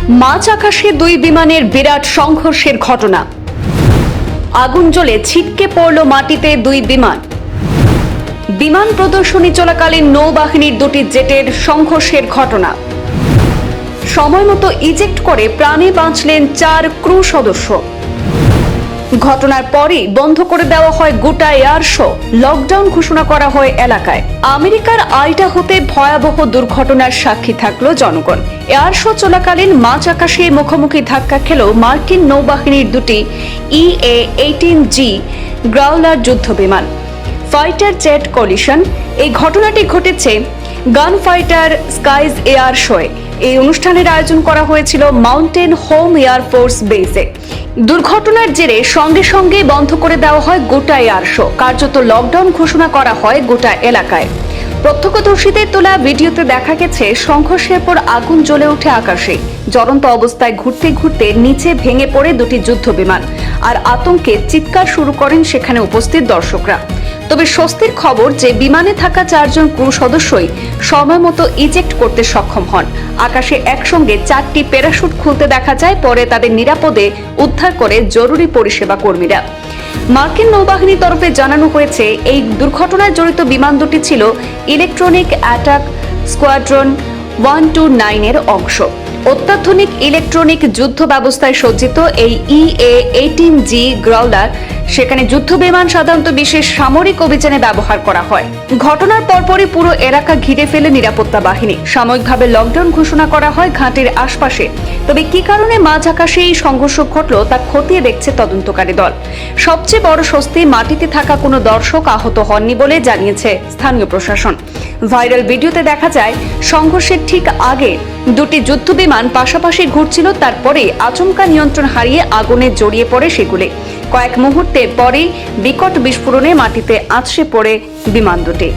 মাঝ আকাশে দুই বিমানের বিরাট সংঘর্ষের ঘটনা। আগুন জ্বলে ছিটকে পড়ল মাটিতে দুই বিমান। বিমান প্রদর্শনী চলাকালীন নৌবাহিনীর দুটি জেটের সংঘর্ষের ঘটনা। সময়মতো ইজেক্ট করে প্রাণে বাঁচলেন 4 ক্রু সদস্য। ঘটনার পরই বন্ধ করে দেওয়া হয় গোটা এয়ার শো, লকডাউন ঘোষণা করা হয় এলাকায়। আমেরিকার আইডাহোতে ভয়াবহ দুর্ঘটনার সাক্ষী থাকলো জনগণ। এয়ার শো চলাকালীন মাঝ আকাশে মুখোমুখি ধাক্কা খেল মার্কিন নৌবাহিনীর দুটি EA-18G গ্রাউলার যুদ্ধ বিমান। Fighter jet collision. এই ঘটনাটি ঘটেছে গান ফাইটার স্কাইজ এয়ার শোয়ে। এই অনুষ্ঠানের আয়োজন করা হয়েছিল মাউন্টেন হোম এয়ার ফোর্স বেসে। দুর্ঘটনার জেরে সঙ্গে সঙ্গে বন্ধ করে দেওয়া হয় গোটা এয়ার শো। কার্যত লকডাউন ঘোষণা করা হয় গোটা এলাকায়। প্রত্যক্ষদর্শীদের তোলা ভিডিওতে দেখা গেছে সংঘর্ষের পর আগুন জ্বলে ওঠে আকাশে। জ্বলন্ত অবস্থায় ঘুরতে ঘুরতে নিচে ভেঙে পড়ে দুটি যুদ্ধ বিমান। আর আতঙ্কে চিৎকার শুরু করেন সেখানে উপস্থিত দর্শকরা। তবে স্বস্তির খবর যে বিমানে থাকা 4 জন ক্রু সদস্যই সময় মতো ইজেক্ট করতে সক্ষম হন। আকাশে একসঙ্গে 4টি প্যারাশুট খুলতে দেখা যায়, পরে তাদের নিরাপদে উদ্ধার করে জরুরি পরিষেবা কর্মীরা। মার্কিন নৌবাহিনীর তরফে জানানো হয়েছে এই দুর্ঘটনায় জড়িত বিমান দুটি ছিল ইলেকট্রনিক অ্যাটাক স্কোয়াড্রন 129 এর অংশ। অত্যাধুনিক ইলেকট্রনিক যুদ্ধ ব্যবস্থায় সজ্জিত এই EA-18G গ্রাউলার সেখানে যুদ্ধ বিমান সাধারণত বিশেষ সামরিক অভিযানে ব্যবহার করা হয়। ঘটনার পরপরই পুরো এলাকা ঘিরে ফেলে নিরাপত্তা বাহিনী। সাময়িকভাবে লকডাউন ঘোষণা করা হয় ঘাঁটির আশপাশে। তবে কি কারণে মাঝ আকাশে এই সংঘর্ষ ঘটল তা খতিয়ে দেখছে তদন্তকারী দল। সবচেয়ে বড় স্বস্তি, মাটিতে থাকা কোনো দর্শক আহত হননি বলে জানিয়েছে স্থানীয় প্রশাসন। ভাইরাল ভিডিওতে দেখা যায় সংঘর্ষের ঠিক আগে দুটি যুদ্ধ বিমান পাশাপাশি ঘুরছিল, তারপরে আচমকা নিয়ন্ত্রণ হারিয়ে আগুনে জড়িয়ে পড়ে সেগুলি। কয়েক মুহূর্তের পরেই বিকট বিস্ফোরণে মাটিতে আছড়ে পড়ে বিমান দুটি।